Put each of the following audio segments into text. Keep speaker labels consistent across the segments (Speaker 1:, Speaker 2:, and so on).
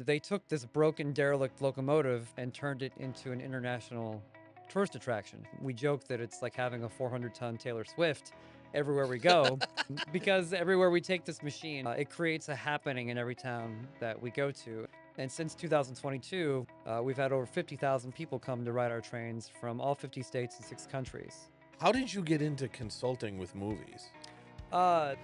Speaker 1: They took this broken, derelict locomotive and turned it into an international tourist attraction. We joke that it's like having a 400-ton Taylor Swift everywhere we go because everywhere we take this machine, it creates a happening in every town that we go to. And since 2022, we've had over 50,000 people come to ride our trains from all 50 states and 6 countries.
Speaker 2: How did you get into consulting with movies?
Speaker 1: Uh,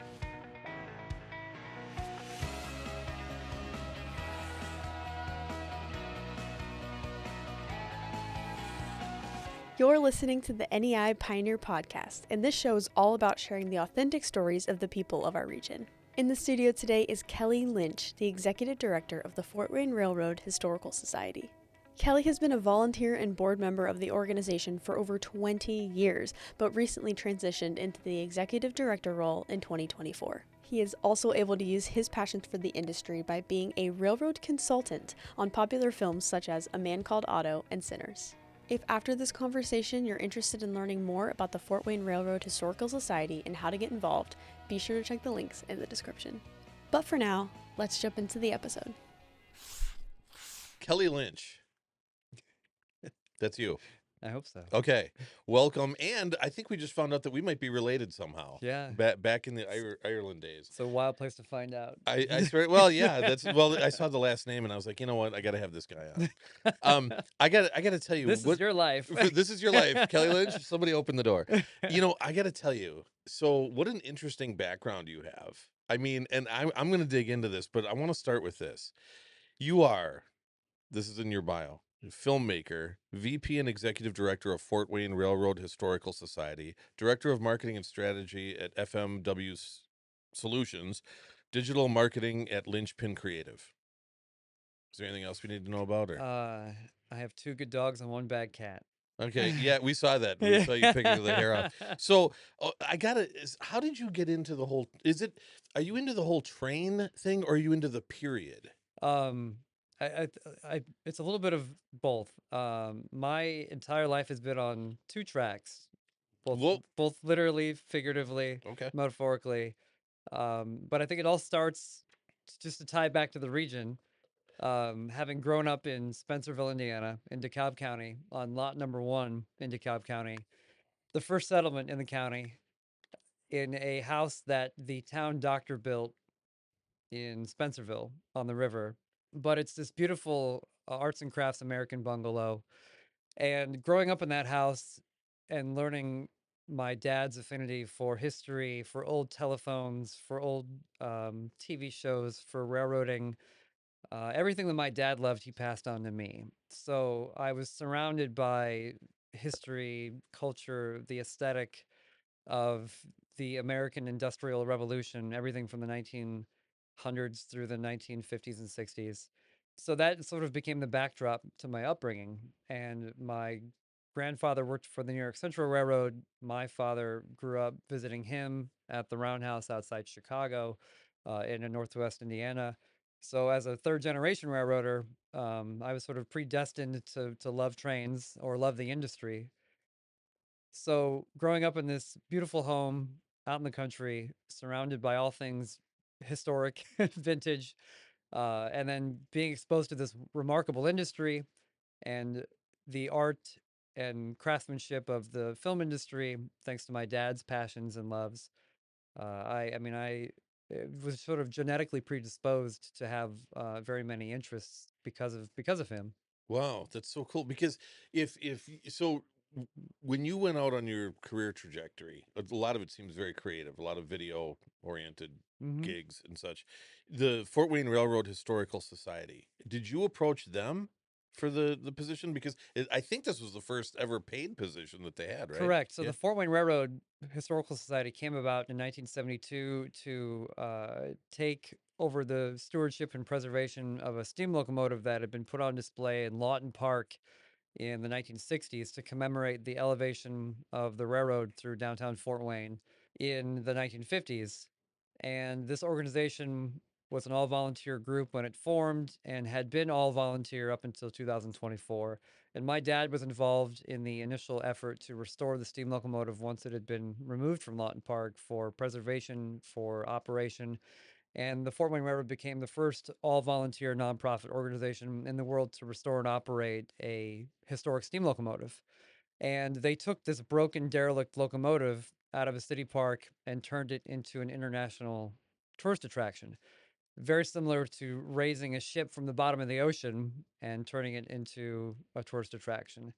Speaker 3: You're listening to the NEI Pioneer Podcast, and this show is all about sharing the authentic stories of the people of our region. In the studio today is Kelly Lynch, the Executive Director of the Fort Wayne Railroad Historical Society. Kelly has been a volunteer and board member of the organization for over 20 years, but recently transitioned into the Executive Director role in 2024. He is also able to use his passions for the industry by being a railroad consultant on popular films such as A Man Called Otto and Sinners. If after this conversation you're interested in learning more about the Fort Wayne Railroad Historical Society and how to get involved, be sure to check the links in the description. But for now, let's jump into the episode.
Speaker 2: Kelly Lynch. That's you.
Speaker 1: I hope so.
Speaker 2: Okay. Welcome. And I think we just found out that we might be related somehow.
Speaker 1: Yeah.
Speaker 2: Back in the Ireland days.
Speaker 1: It's a wild place to find out.
Speaker 2: I swear. Well, yeah. I saw the last name and I was like, you know what? I got to have this guy on. I got to tell you.
Speaker 1: This is your life.
Speaker 2: This is your life, Kelly Lynch. Somebody open the door. I got to tell you. So, what an interesting background you have. I mean, and I'm going to dig into this, but I want to start with this. This is in your bio. Filmmaker, VP and Executive Director of Fort Wayne Railroad Historical Society, Director of Marketing and Strategy at FMW Solutions, Digital Marketing at Lynch Pin Creative. Is there anything else we need to know about her?
Speaker 1: I have 2 good dogs and 1 bad cat.
Speaker 2: Okay, yeah, we saw that. We saw you picking the hair off. So how did you get into the whole, are you into the whole train thing or are you into the period?
Speaker 1: It's a little bit of both. My entire life has been on 2 tracks, both literally, figuratively,
Speaker 2: Okay.
Speaker 1: metaphorically. But I think it all starts just to tie back to the region. Having grown up in Spencerville, Indiana, in DeKalb County, on lot number 1 in DeKalb County, the first settlement in the county, in a house that the town doctor built in Spencerville on the river. But it's this beautiful arts and crafts American bungalow. And growing up in that house and learning my dad's affinity for history, for old telephones, for old TV shows, for railroading, everything that my dad loved, he passed on to me. So I was surrounded by history, culture, the aesthetic of the American Industrial Revolution, everything from the 1900s through the 1950s and 60s. So that sort of became the backdrop to my upbringing. And my grandfather worked for the New York Central Railroad. My father grew up visiting him at the Roundhouse outside Chicago, in Northwest Indiana. So as a third generation railroader, I was sort of predestined to love trains or love the industry. So growing up in this beautiful home out in the country, surrounded by all things historic, vintage, and then being exposed to this remarkable industry and the art and craftsmanship of the film industry, thanks to my dad's passions and loves. I was sort of genetically predisposed to have very many interests because of him.
Speaker 2: Wow, that's so cool because if so when you went out on your career trajectory, a lot of it seems very creative, a lot of video oriented
Speaker 1: Hmm.
Speaker 2: gigs and such. The Fort Wayne Railroad Historical Society, did you approach them for the position? Because I think this was the first ever paid position that they had, right?
Speaker 1: Correct. So
Speaker 2: Yeah.
Speaker 1: the Fort Wayne Railroad Historical Society came about in 1972 to take over the stewardship and preservation of a steam locomotive that had been put on display in Lawton Park in the 1960s to commemorate the elevation of the railroad through downtown Fort Wayne in the 1950s. And this organization was an all volunteer group when it formed and had been all volunteer up until 2024. And my dad was involved in the initial effort to restore the steam locomotive once it had been removed from Lawton Park for preservation, for operation. And the Fort Wayne Railroad became the first all-volunteer nonprofit organization in the world to restore and operate a historic steam locomotive. And they took this broken, derelict locomotive out of a city park and turned it into an international tourist attraction. Very similar to raising a ship from the bottom of the ocean and turning it into a tourist attraction.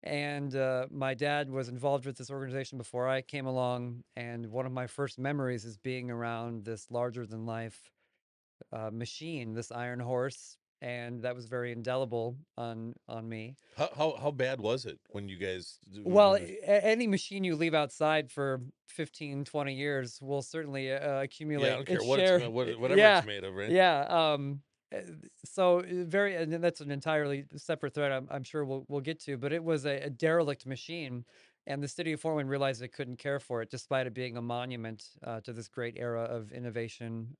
Speaker 1: And my dad was involved with this organization before I came along. And one of my first memories is being around this larger than life machine, this iron horse. And that was very indelible on me.
Speaker 2: How bad was it when you guys
Speaker 1: Well,
Speaker 2: when it
Speaker 1: any machine you leave outside for 15, 20 years will certainly
Speaker 2: yeah, I
Speaker 1: accumulate
Speaker 2: don't care
Speaker 1: its
Speaker 2: what it's
Speaker 1: share.
Speaker 2: whatever it's
Speaker 1: Yeah.
Speaker 2: made of, right?
Speaker 1: Yeah. uh, so very, and then that's an entirely separate thread I'm sure we'll get to, but it was a derelict machine. And the city of Fort Wayne realized it couldn't care for it, despite it being a monument to this great era of innovation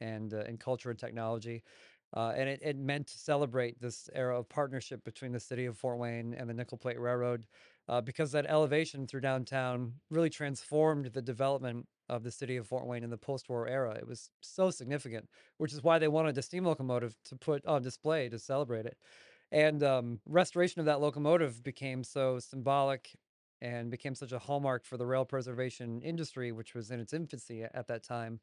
Speaker 1: and culture and technology. And it meant to celebrate this era of partnership between the city of Fort Wayne and the Nickel Plate Railroad, because that elevation through downtown really transformed the development of the city of Fort Wayne in the post-war era. It was so significant, which is why they wanted a steam locomotive to put on display to celebrate it. And restoration of that locomotive became so symbolic and became such a hallmark for the rail preservation industry, which was in its infancy at that time.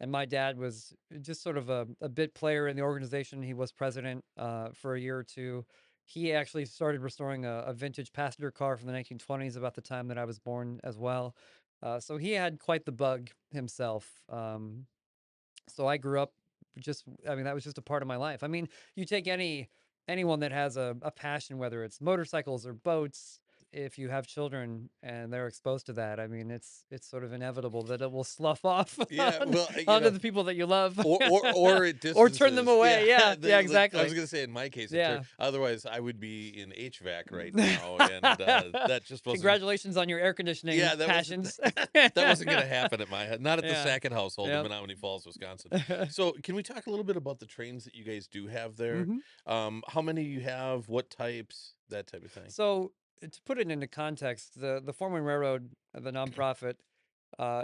Speaker 1: And my dad was just sort of a bit player in the organization. He was president for a year or two. He actually started restoring a vintage passenger car from the 1920s about the time that I was born as well. So he had quite the bug himself. So I grew up just, I mean, that was just a part of my life. I mean, you take anyone that has a passion, whether it's motorcycles or boats, if you have children and they're exposed to that, I mean, it's sort of inevitable that it will slough off
Speaker 2: Yeah, well,
Speaker 1: onto the people that you love.
Speaker 2: or it
Speaker 1: Or turn them
Speaker 2: distances.
Speaker 1: away.
Speaker 2: Yeah,
Speaker 1: Yeah, yeah,
Speaker 2: like I was
Speaker 1: exactly.
Speaker 2: gonna say, in my case,
Speaker 1: Yeah.
Speaker 2: otherwise I would be in HVAC right now, and that just wasn't.
Speaker 1: Congratulations on your air conditioning
Speaker 2: Yeah,
Speaker 1: passions.
Speaker 2: that wasn't gonna happen at my not at the
Speaker 1: Yeah.
Speaker 2: Sackett household in
Speaker 1: Yep.
Speaker 2: Menominee Falls, Wisconsin. So, can we talk a little bit about the trains that you guys do have there?
Speaker 1: Mhm.
Speaker 2: How many you have? What types? That type of thing.
Speaker 1: So to put it into context, the Fort Wayne Railroad, the nonprofit,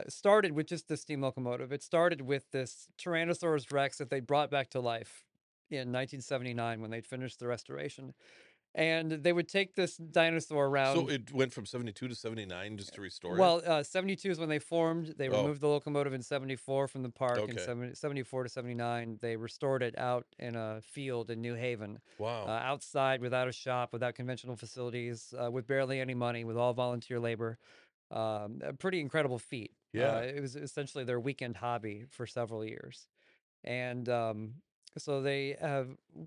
Speaker 1: started with just the steam locomotive. It started with this Tyrannosaurus Rex that they brought back to life in 1979 when they'd finished the restoration. And they would take this dinosaur
Speaker 2: So
Speaker 1: around.
Speaker 2: it went from 72 to 79 just to restore it.
Speaker 1: Well, 72 is when they formed. They
Speaker 2: Oh,
Speaker 1: removed the locomotive in 74 from the park. In
Speaker 2: okay.
Speaker 1: 74 to 79, they restored it out in a field in New Haven,
Speaker 2: Wow.
Speaker 1: outside, without a shop, without conventional facilities, with barely any money, with all volunteer labor. A pretty incredible feat.
Speaker 2: Yeah.
Speaker 1: It was essentially their weekend hobby for several years. And so they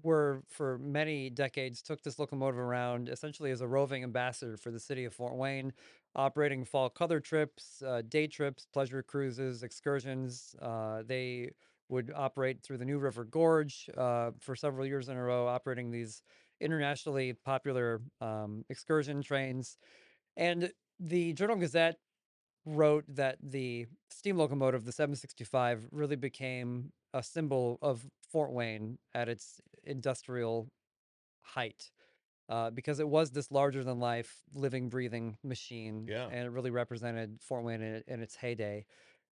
Speaker 1: were for many decades took this locomotive around essentially as a roving ambassador for the city of Fort Wayne, operating fall color trips, day trips, pleasure cruises, excursions. They would operate through the New River Gorge for several years in a row, operating these internationally popular excursion trains. And the Journal Gazette wrote that the steam locomotive, the 765, really became a symbol of Fort Wayne at its industrial height, because it was this larger than life, living, breathing machine,
Speaker 2: Yeah.
Speaker 1: and it really represented Fort Wayne in its heyday.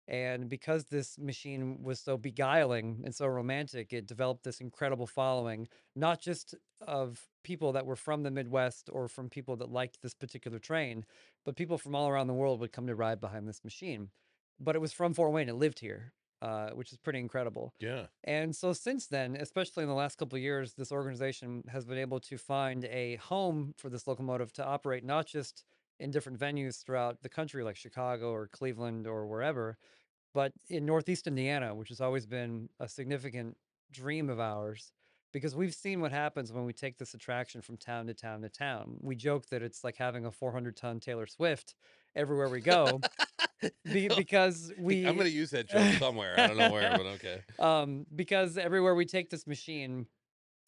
Speaker 1: And because this machine was so beguiling and so romantic, it developed this incredible following, not just of people that were from the Midwest or from people that liked this particular train, but people from all around the world would come to ride behind this machine. But it was from Fort Wayne, it lived here, which is pretty incredible.
Speaker 2: Yeah.
Speaker 1: And so since then, especially in the last couple of years, this organization has been able to find a home for this locomotive to operate not just in different venues throughout the country like Chicago or Cleveland or wherever, but in Northeast Indiana, which has always been a significant dream of ours, because we've seen what happens when we take this attraction from town to town to town. We joke that it's like having a 400-ton Taylor Swift everywhere we go, because
Speaker 2: I'm
Speaker 1: we,
Speaker 2: gonna use that joke somewhere. I don't know where, but okay.
Speaker 1: because everywhere we take this machine,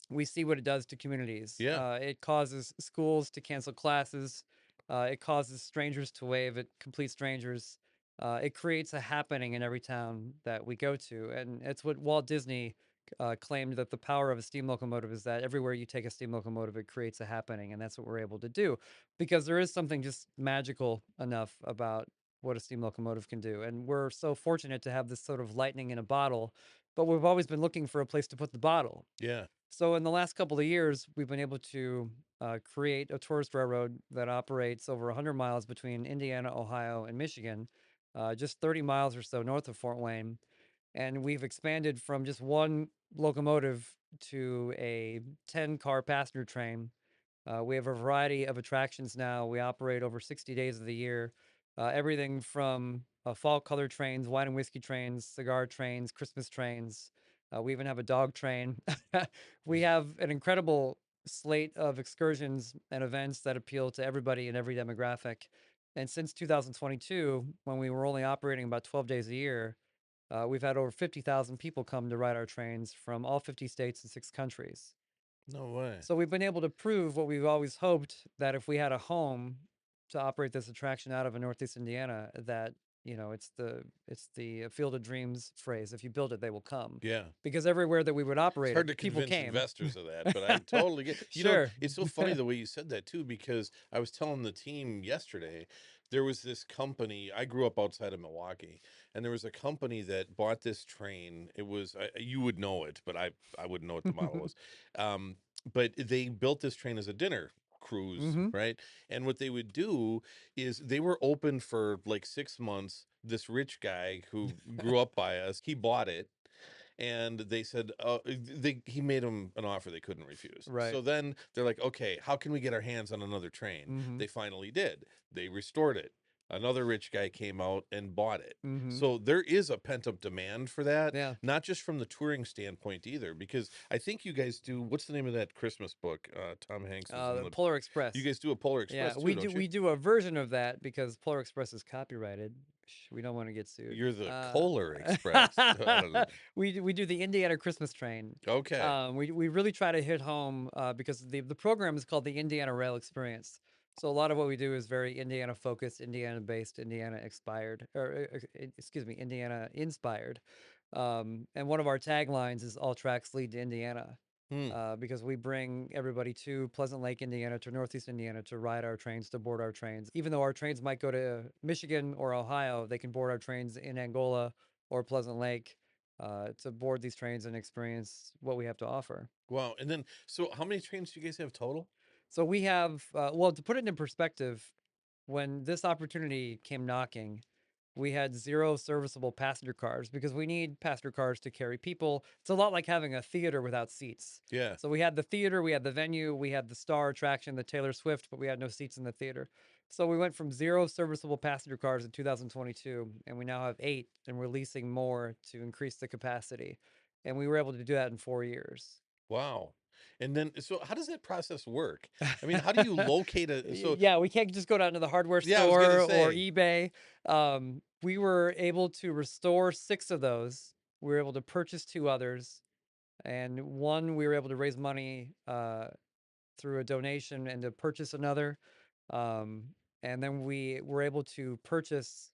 Speaker 1: we see what it does to communities.
Speaker 2: Yeah.
Speaker 1: It causes schools to cancel classes. It causes strangers to wave at complete strangers. It creates a happening in every town that we go to. And it's what Walt Disney claimed, that the power of a steam locomotive is that everywhere you take a steam locomotive, it creates a happening. And that's what we're able to do, because there is something just magical enough about what a steam locomotive can do. And we're so fortunate to have this sort of lightning in a bottle, but we've always been looking for a place to put the bottle.
Speaker 2: Yeah.
Speaker 1: So in the last couple of years, we've been able to create a tourist railroad that operates over 100 miles between Indiana, Ohio, and Michigan, just 30 miles or so north of Fort Wayne. And we've expanded from just one locomotive to a 10-car passenger train. We have a variety of attractions now. We operate over 60 days of the year. Everything from fall color trains, wine and whiskey trains, cigar trains, Christmas trains. We even have a dog train. We have an incredible slate of excursions and events that appeal to everybody in every demographic. And since 2022, when we were only operating about 12 days a year, we've had over 50,000 people come to ride our trains from all 50 states and 6 countries.
Speaker 2: No way.
Speaker 1: So we've been able to prove what we've always hoped, that if we had a home to operate this attraction out of in Northeast Indiana, that it's the Field of Dreams phrase. If you build it, they will come.
Speaker 2: Yeah.
Speaker 1: Because everywhere that we would
Speaker 2: It's
Speaker 1: operate
Speaker 2: hard to
Speaker 1: it, people
Speaker 2: convince
Speaker 1: came.
Speaker 2: investors of that, but I totally get.
Speaker 1: Sure.
Speaker 2: It's so funny the way you said that too, because I was telling the team yesterday, there was this company. I grew up outside of Milwaukee, and there was a company that bought this train. It was you would know it, but I wouldn't know what the model was. But they built this train as a dinner cruise, right? And what they would do is they were open for like 6 months. This rich guy who grew up by us, he bought it. And they said, he made them an offer they couldn't refuse.
Speaker 1: Right.
Speaker 2: So then they're like, okay, how can we get our hands on another train? They finally did. They restored it. Another rich guy came out and bought it. So there is a pent-up demand for that.
Speaker 1: Yeah.
Speaker 2: Not just from the touring standpoint either, because I think you guys do, what's the name of that Christmas book? Tom Hanks was in
Speaker 1: The Polar Express.
Speaker 2: You guys do a Polar Express too,
Speaker 1: we
Speaker 2: don't
Speaker 1: do.
Speaker 2: you?
Speaker 1: We do a version of that because Polar Express is copyrighted. We don't want to get sued.
Speaker 2: You're the Polar Express. I don't know.
Speaker 1: We do the Indiana Christmas train.
Speaker 2: Okay.
Speaker 1: We really try to hit home because the program is called the Indiana Rail Experience. So a lot of what we do is very Indiana focused, Indiana based, Indiana expired, or excuse me, Indiana inspired. And one of our taglines is "All tracks lead to Indiana." Because we bring everybody to Pleasant Lake, Indiana, to Northeast Indiana to ride our trains, to board our trains. Even though our trains might go to Michigan or Ohio, they can board our trains in Angola or Pleasant Lake to board these trains and experience what we have to offer.
Speaker 2: Wow. And then, so how many trains do you guys have total?
Speaker 1: So we have, well, to put it in perspective, when this opportunity came knocking, we had 0 serviceable passenger cars because we need passenger cars to carry people. It's a lot like having a theater without seats.
Speaker 2: Yeah.
Speaker 1: So we had the theater, we had the venue, we had the star attraction, the Taylor Swift, but we had no seats in the theater. So we went from 0 serviceable passenger cars in 2022, and we now have 8, and we're leasing more to increase the capacity. And we were able to do that in 4 years.
Speaker 2: Wow. And then, so how does that process work? I mean, how do you locate a, so
Speaker 1: Yeah, we can't just go down to the hardware
Speaker 2: Yeah, I was
Speaker 1: store
Speaker 2: gonna
Speaker 1: or
Speaker 2: say.
Speaker 1: eBay. We were able to restore 6 of those. We were able to purchase 2 others, and one we were able to raise money through a donation and to purchase another. And then we were able to purchase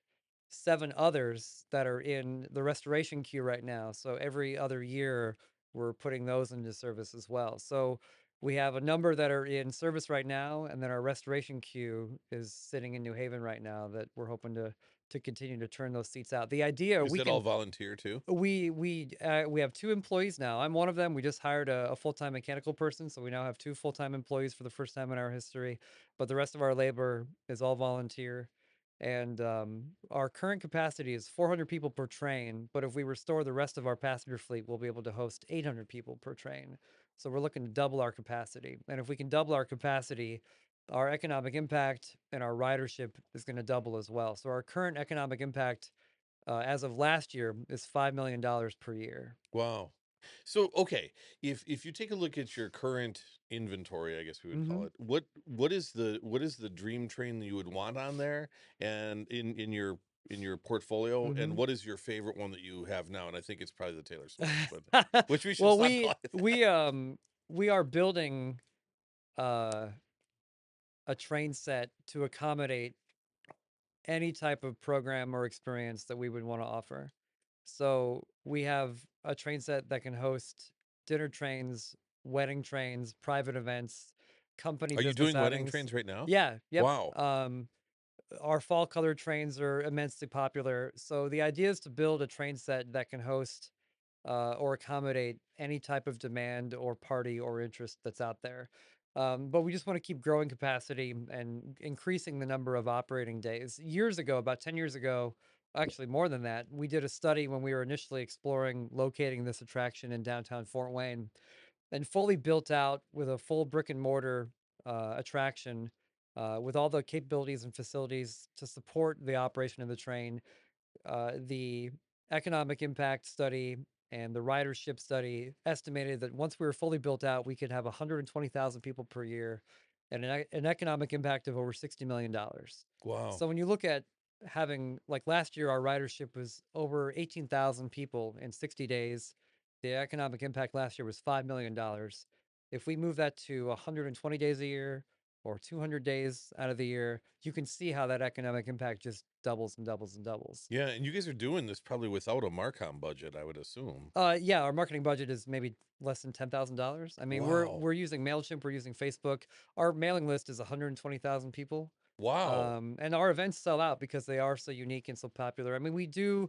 Speaker 1: 7 others that are in the restoration queue right now. So every other year, we're putting those into service as well. So we have a number that are in service right now, and then our restoration queue is sitting in New Haven right now that we're hoping to continue to turn those seats out. The idea
Speaker 2: Is it all volunteer too?
Speaker 1: we have 2 employees now. I'm one of them. We just hired a full-time mechanical person, so we now have 2 full-time employees for the first time in our history. But the rest of our labor is all volunteer. And our current capacity is 400 people per train. But if we restore the rest of our passenger fleet, we'll be able to host 800 people per train. So we're looking to double our capacity. And if we can double our capacity, our economic impact and our ridership is going to double as well. So our current economic impact as of last year is $5 million per year.
Speaker 2: Wow. So, okay, if you take a look at your current inventory, I guess we would call it, what is the dream train that you would want on there and in your portfolio, and what is your favorite one that you have now? And I think it's probably the Taylor Swift, but which we should
Speaker 1: Well,
Speaker 2: stop calling
Speaker 1: we are building a train set to accommodate any type of program or experience that we would want to offer. So we have a train set that can host dinner trains, wedding trains, private events, company
Speaker 2: Are you
Speaker 1: business
Speaker 2: doing wedding
Speaker 1: outings.
Speaker 2: trains right now?
Speaker 1: Yeah, yep.
Speaker 2: Wow.
Speaker 1: our fall color trains are immensely popular. So the idea is to build a train set that can host or accommodate any type of demand or party or interest that's out there. But we just want to keep growing capacity and increasing the number of operating days. Years ago, about 10 years ago, actually more than that, we did a study when we were initially exploring locating this attraction in downtown Fort Wayne, and fully built out with a full brick and mortar attraction with all the capabilities and facilities to support the operation of the train. The economic impact study and the ridership study estimated that once we were fully built out, we could have 120,000 people per year and an economic impact of over $60 million.
Speaker 2: Wow.
Speaker 1: So when you look at having, like last year, our ridership was over 18,000 people in 60 days. The economic impact last year was $5 million. If we move that to 120 days a year or 200 days out of the year, you can see how that economic impact just doubles and doubles and doubles.
Speaker 2: Yeah, and you guys are doing this probably without a MarCom budget, I would assume.
Speaker 1: Yeah, our marketing budget is maybe less than $10,000. I mean,
Speaker 2: Wow.
Speaker 1: we're using MailChimp, we're using Facebook. Our mailing list is 120,000 people.
Speaker 2: Wow.
Speaker 1: And our events sell out because they are so unique and so popular. I mean, we do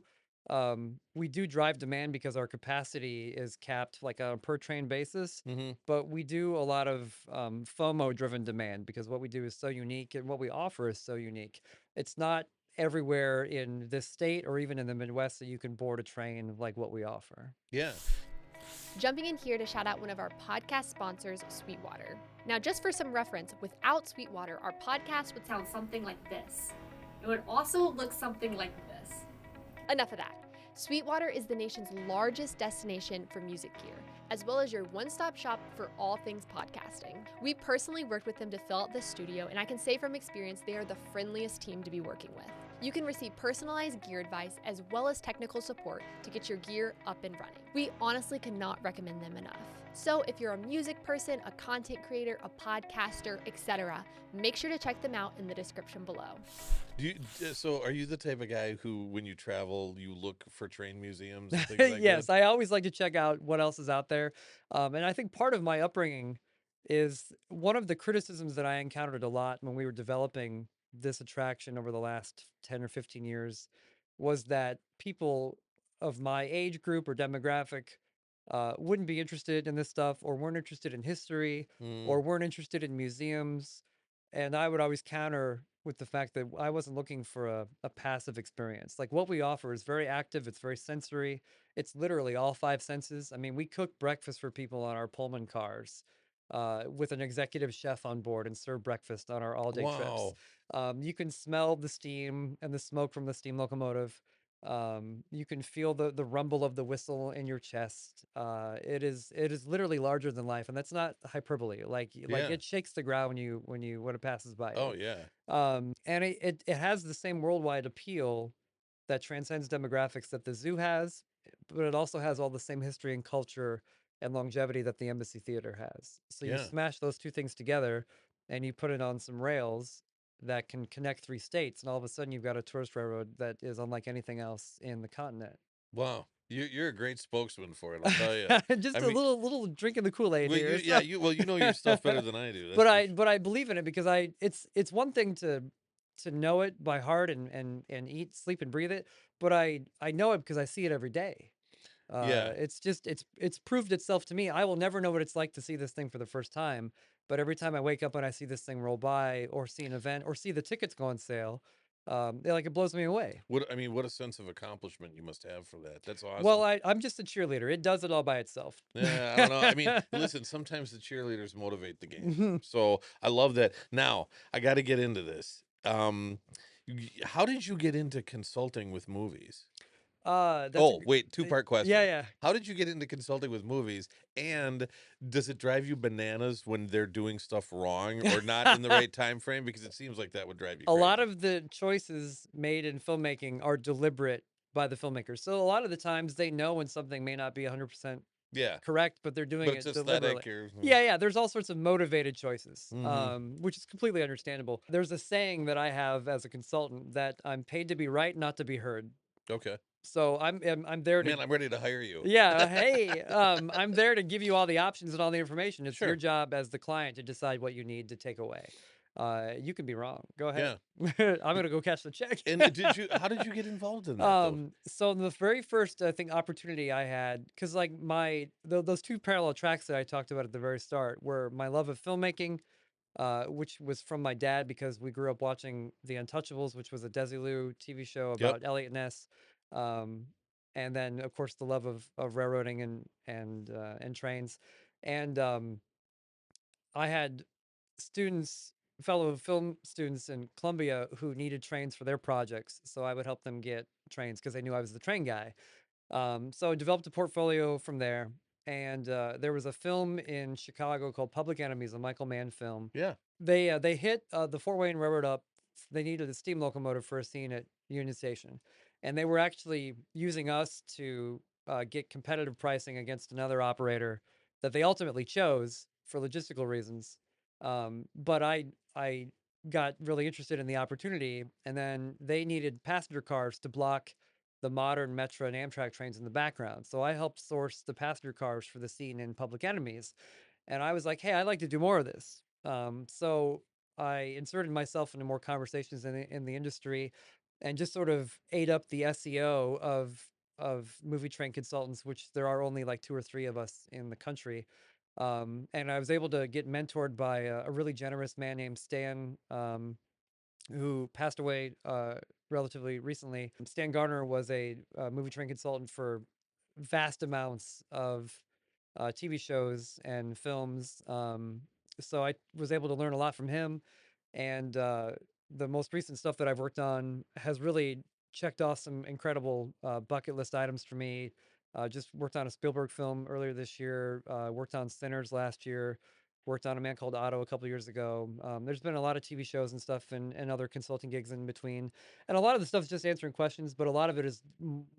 Speaker 1: drive demand because our capacity is capped like on a per train basis,
Speaker 2: Mm-hmm.
Speaker 1: but we do a lot of FOMO driven demand because what we do is so unique and what we offer is so unique. It's not everywhere in this state or even in the Midwest that you can board a train like what we offer.
Speaker 2: Yeah.
Speaker 3: Jumping in here to shout out one of our podcast sponsors, Sweetwater. Now, just for some reference, without Sweetwater, our podcast would sound something like this. It would also look something like this. Enough of that. Sweetwater is the nation's largest destination for music gear, as well as your one-stop shop for all things podcasting. We personally worked with them to fill out the studio, and I can say from experience, they are the friendliest team to be working with. You can receive personalized gear advice as well as technical support to get your gear up and running. We honestly cannot recommend them enough. So if you're a music person, a content creator, a podcaster, etc., make sure to check them out in the description below.
Speaker 2: So are you the type of guy who, when you travel, you look for train museums and things like
Speaker 1: Yes,
Speaker 2: that?
Speaker 1: I always like to check out what else is out there. And I think part of my upbringing is one of the criticisms that I encountered a lot when we were developing this attraction over the last 10 or 15 years was that people of my age group or demographic wouldn't be interested in this stuff or weren't interested in history
Speaker 2: Mm.
Speaker 1: or weren't interested in museums. And I would always counter with the fact that I wasn't looking for a passive experience. Like what we offer is very active, it's very sensory, it's literally all five senses. I mean, we cook breakfast for people on our Pullman cars with an executive chef on board and serve breakfast on our all day trips.
Speaker 2: Wow.
Speaker 1: You can smell the steam and the smoke from the steam locomotive. You can feel the rumble of the whistle in your chest. It is literally larger than life, and that's not hyperbole. Like
Speaker 2: Yeah.
Speaker 1: it shakes the ground when it passes by
Speaker 2: Oh,
Speaker 1: you.
Speaker 2: yeah.
Speaker 1: And it has the same worldwide appeal that transcends demographics that the zoo has, but it also has all the same history and culture and longevity that the Embassy Theater has. So you
Speaker 2: Yeah.
Speaker 1: smash those two things together, and you put it on some rails that can connect three states, and all of a sudden you've got a tourist railroad that is unlike anything else in the continent.
Speaker 2: Wow. You're a great spokesman for it, I'll tell you.
Speaker 1: Just
Speaker 2: I
Speaker 1: a
Speaker 2: mean,
Speaker 1: little drink in the Kool-Aid
Speaker 2: well,
Speaker 1: here.
Speaker 2: yeah, you know your stuff better than I do. That's
Speaker 1: But
Speaker 2: for
Speaker 1: I believe in it because it's one thing to know it by heart and eat, sleep, and breathe it, but I know it because I see it every day.
Speaker 2: Yeah.
Speaker 1: It's just it's proved itself to me. I will never know what it's like to see this thing for the first time, but every time I wake up and I see this thing roll by, or see an event, or see the tickets go on sale, it blows me away.
Speaker 2: What a sense of accomplishment you must have for that. That's awesome.
Speaker 1: Well, I'm just a cheerleader. It does it all by itself.
Speaker 2: Yeah, I don't know. I mean, listen, sometimes the cheerleaders motivate the game.
Speaker 1: Mhm.
Speaker 2: So I love that. Now, I got to get into this. How did you get into consulting with movies?
Speaker 1: That's a
Speaker 2: Oh,
Speaker 1: g-
Speaker 2: wait, two-part question.
Speaker 1: yeah.
Speaker 2: How did you get into consulting with movies? And does it drive you bananas when they're doing stuff wrong or not in the right time frame? Because it seems like that would drive you
Speaker 1: A lot
Speaker 2: crazy.
Speaker 1: of the choices made in filmmaking are deliberate by the filmmakers. So a lot of the times they know when something may not be 100%
Speaker 2: Yeah,
Speaker 1: correct, but they're doing
Speaker 2: but it's
Speaker 1: it deliberately.
Speaker 2: aesthetic or
Speaker 1: Yeah. There's all sorts of motivated choices,
Speaker 2: Mhm.
Speaker 1: which is completely understandable. There's a saying that I have as a consultant that I'm paid to be right, not to be heard.
Speaker 2: Okay.
Speaker 1: So I'm there to
Speaker 2: Man, I'm ready to hire you.
Speaker 1: yeah, hey, I'm there to give you all the options and all the information. It's your
Speaker 2: Sure.
Speaker 1: job as the client to decide what you need to take away. You can be wrong. Go ahead.
Speaker 2: Yeah.
Speaker 1: I'm gonna go catch the check.
Speaker 2: And how did you get involved in that though?
Speaker 1: So the very first, I think, opportunity I had, because like those two parallel tracks that I talked about at the very start were my love of filmmaking, which was from my dad because we grew up watching The Untouchables, which was a Desilu TV show
Speaker 2: Yep.
Speaker 1: about Elliot Ness, um, and then of course the love of railroading and trains, and I had students, fellow film students in Columbia who needed trains for their projects, so I would help them get trains because they knew I was the train guy. So I developed a portfolio from there, and there was a film in Chicago called Public Enemies, a Michael Mann film.
Speaker 2: Yeah.
Speaker 1: They hit the Fort Wayne Railroad up. They needed a steam locomotive for a scene at Union Station, and they were actually using us to get competitive pricing against another operator that they ultimately chose for logistical reasons. But I got really interested in the opportunity, and then they needed passenger cars to block the modern Metra and Amtrak trains in the background. So I helped source the passenger cars for the scene in Public Enemies. And I was like, hey, I'd like to do more of this. So I inserted myself into more conversations in the industry and just sort of ate up the SEO of movie train consultants, which there are only like two or three of us in the country. And I was able to get mentored by a really generous man named Stan, who passed away relatively recently. Stan Garner was a movie train consultant for vast amounts of TV shows and films. So I was able to learn a lot from him. And the most recent stuff that I've worked on has really checked off some incredible bucket list items for me. Just worked on a Spielberg film earlier this year, worked on Sinners last year, worked on A Man Called Otto a couple years ago. There's been a lot of TV shows and stuff and other consulting gigs in between. And a lot of the stuff is just answering questions, but a lot of it is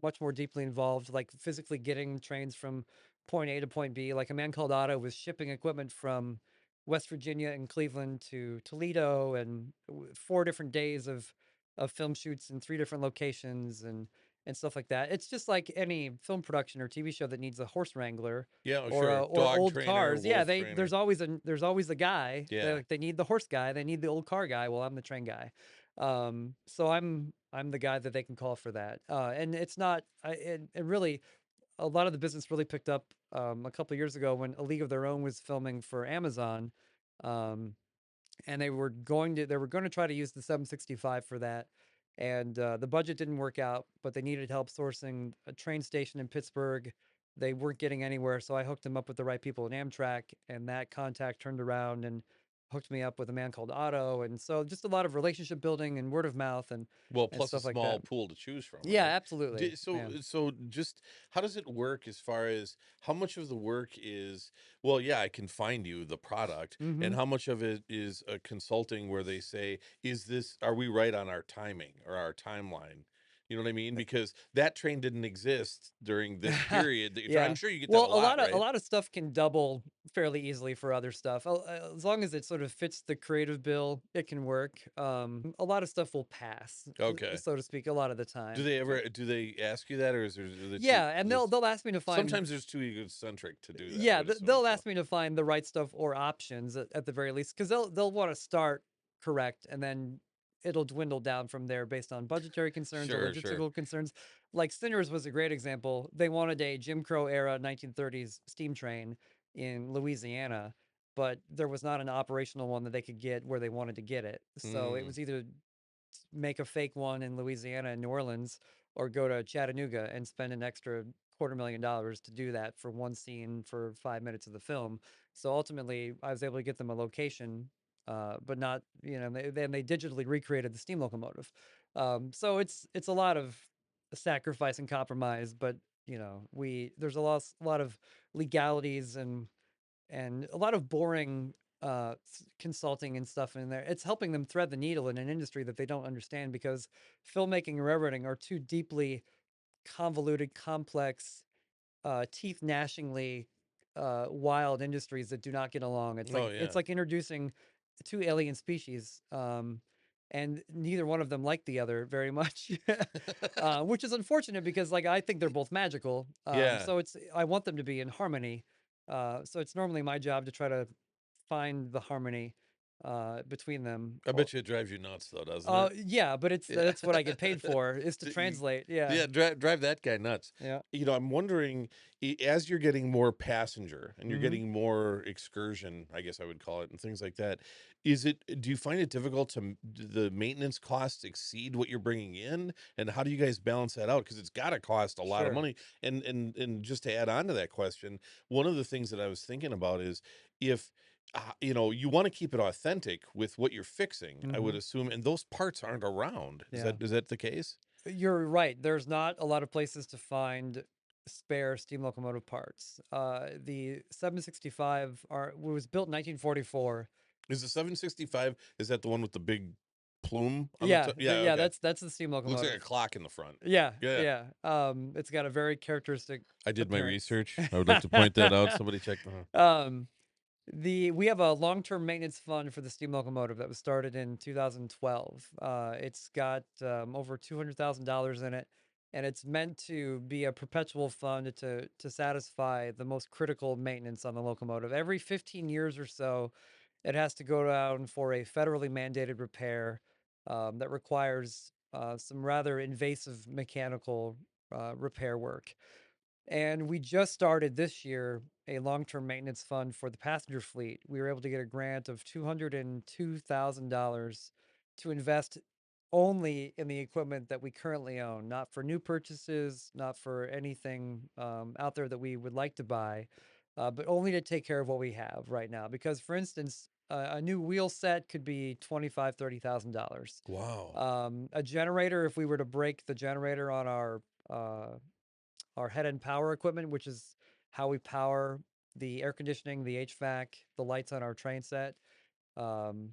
Speaker 1: much more deeply involved, like physically getting trains from point A to point B. Like A Man Called Otto was shipping equipment from West Virginia and Cleveland to Toledo, and 4 different days of film shoots in 3 different locations and stuff like that. It's just like any film production or TV show that needs a horse wrangler
Speaker 2: Yeah, oh,
Speaker 1: or
Speaker 2: sure.
Speaker 1: or
Speaker 2: Dog
Speaker 1: old
Speaker 2: trainer,
Speaker 1: cars. Yeah,
Speaker 2: wolf trainer.
Speaker 1: there's always a guy.
Speaker 2: Yeah.
Speaker 1: They need the horse guy. They need the old car guy. Well, I'm the train guy. So I'm the guy that they can call for that. And it's not. It really, a lot of the business really picked up a couple of years ago when A League of Their Own was filming for Amazon. Um, and they were going to try to use the 765 for that, and the budget didn't work out, but they needed help sourcing a train station in Pittsburgh. They weren't getting anywhere, so I hooked them up with the right people in Amtrak, and that contact turned around and hooked me up with a man called Otto. And so just a lot of relationship building and word of mouth
Speaker 2: Well,
Speaker 1: and
Speaker 2: plus a
Speaker 1: stuff like
Speaker 2: small
Speaker 1: that.
Speaker 2: pool to choose from,
Speaker 1: Yeah,
Speaker 2: right?
Speaker 1: absolutely. Yeah.
Speaker 2: So just how does it work as far as how much of the work is, well, yeah, I can find you the product, and
Speaker 1: Hmm.
Speaker 2: how much of it is a consulting where they say, are we right on our timing or our timeline? You know what I mean? Because that train didn't exist during this period that you're trying. I'm
Speaker 1: Yeah.
Speaker 2: sure you get that
Speaker 1: Well,
Speaker 2: a lot,
Speaker 1: a
Speaker 2: right?
Speaker 1: lot of stuff can double fairly easily for other stuff. As long as it sort of fits the creative bill, it can work. A lot of stuff will pass,
Speaker 2: Okay.
Speaker 1: so to speak, a lot of the time.
Speaker 2: Do they ask you that, or is it too,
Speaker 1: Yeah, and they'll ask me to find.
Speaker 2: sometimes there's too egocentric to do that, I
Speaker 1: Yeah,
Speaker 2: would assume,
Speaker 1: they'll
Speaker 2: so.
Speaker 1: ask me to find the right stuff or options at the very least, because they'll want to start correct, and then it'll dwindle down from there based on budgetary concerns or
Speaker 2: Sure, sure.
Speaker 1: logistical concerns. Like Sinners was a great example. They wanted a Jim Crow era 1930s steam train in Louisiana, but there was not an operational one that they could get where they wanted to get it. So it
Speaker 2: Mm.
Speaker 1: was either make a fake one in Louisiana and New Orleans, or go to Chattanooga and spend an extra $250,000 to do that for one scene for 5 minutes of the film. So ultimately, I was able to get them a location, but not, then they digitally recreated the steam locomotive. So it's a lot of sacrifice and compromise, but there's a lot of legalities and a lot of boring consulting and stuff in there. It's helping them thread the needle in an industry that they don't understand, because filmmaking and railroading are two deeply convoluted, complex, teeth gnashingly wild industries that do not get along.
Speaker 2: Oh,
Speaker 1: It's
Speaker 2: yeah.
Speaker 1: like introducing two alien species, and neither one of them like the other very much, which is unfortunate because like I think they're both magical.
Speaker 2: Yeah.
Speaker 1: So I want them to be in harmony. So it's normally my job to try to find the harmony between them.
Speaker 2: I bet you it drives you nuts, though, doesn't it?
Speaker 1: Yeah, but
Speaker 2: Yeah.
Speaker 1: that's what I get paid for, is to
Speaker 2: So
Speaker 1: translate. Yeah.
Speaker 2: yeah, drive that guy nuts.
Speaker 1: Yeah.
Speaker 2: I'm wondering, as you're getting more passenger and you're
Speaker 1: Mhm.
Speaker 2: getting more excursion, I guess I would call it, and things like that, do you find it difficult do the maintenance costs exceed what you're bringing in? And how do you guys balance that out? Because it's got to cost a lot of
Speaker 1: Sure.
Speaker 2: money. And just to add on to that question, one of the things that I was thinking about is if you want to keep it authentic with what you're fixing, I would
Speaker 1: Mhm.
Speaker 2: assume, and those parts aren't around.
Speaker 1: Yeah.
Speaker 2: Is that the case?
Speaker 1: You're right. There's not a lot of places to find spare steam locomotive parts. The 765 was built in 1944.
Speaker 2: Is the 765, is that the one with the big plume on the
Speaker 1: Yeah,
Speaker 2: top? Yeah, okay.
Speaker 1: that's the steam
Speaker 2: Looks like a
Speaker 1: locomotive.
Speaker 2: clock in the front.
Speaker 1: Yeah,
Speaker 2: Yeah.
Speaker 1: yeah. It's got a very characteristic
Speaker 2: I did my
Speaker 1: appearance.
Speaker 2: research. I would like to point that out. Somebody check the
Speaker 1: um, we have a long-term maintenance fund for the steam locomotive that was started in 2012. It's got over $200,000 in it, and it's meant to be a perpetual fund to satisfy the most critical maintenance on the locomotive. Every 15 years or so, it has to go down for a federally mandated repair that requires some rather invasive mechanical repair work. And we just started this year a long-term maintenance fund for the passenger fleet. We were able to get a grant of $202,000 to invest only in the equipment that we currently own, not for new purchases, not for anything out there that we would like to buy, but only to take care of what we have right now. Because, for instance, a new wheel set could be $25,000, $30,000.
Speaker 2: Wow.
Speaker 1: A generator, if we were to break the generator on our head end power equipment, which is how we power the air conditioning, the HVAC, the lights on our train set, um,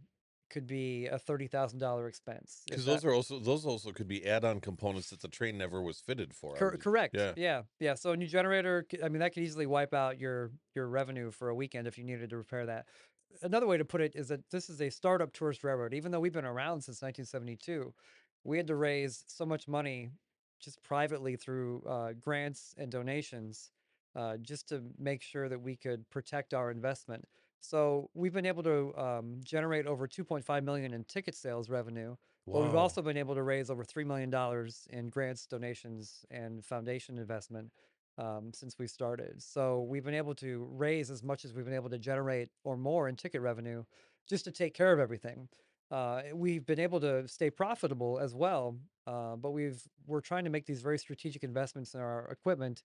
Speaker 1: could be a $30,000 expense. If
Speaker 2: Because
Speaker 1: that
Speaker 2: those also could be add-on components that the train never was fitted for.
Speaker 1: correct,
Speaker 2: Yeah.
Speaker 1: yeah, yeah. So a new generator, I mean, that could easily wipe out your revenue for a weekend if you needed to repair that. Another way to put it is that this is a startup tourist railroad. Even though we've been around since 1972, we had to raise so much money just privately through grants and donations just to make sure that we could protect our investment. So we've been able to generate over 2.5 million in ticket sales revenue, but we've
Speaker 2: Wow.
Speaker 1: also been able to raise over $3 million in grants, donations, and foundation investment since we started. So we've been able to raise as much as we've been able to generate or more in ticket revenue just to take care of everything. We've been able to stay profitable as well, but we're trying to make these very strategic investments in our equipment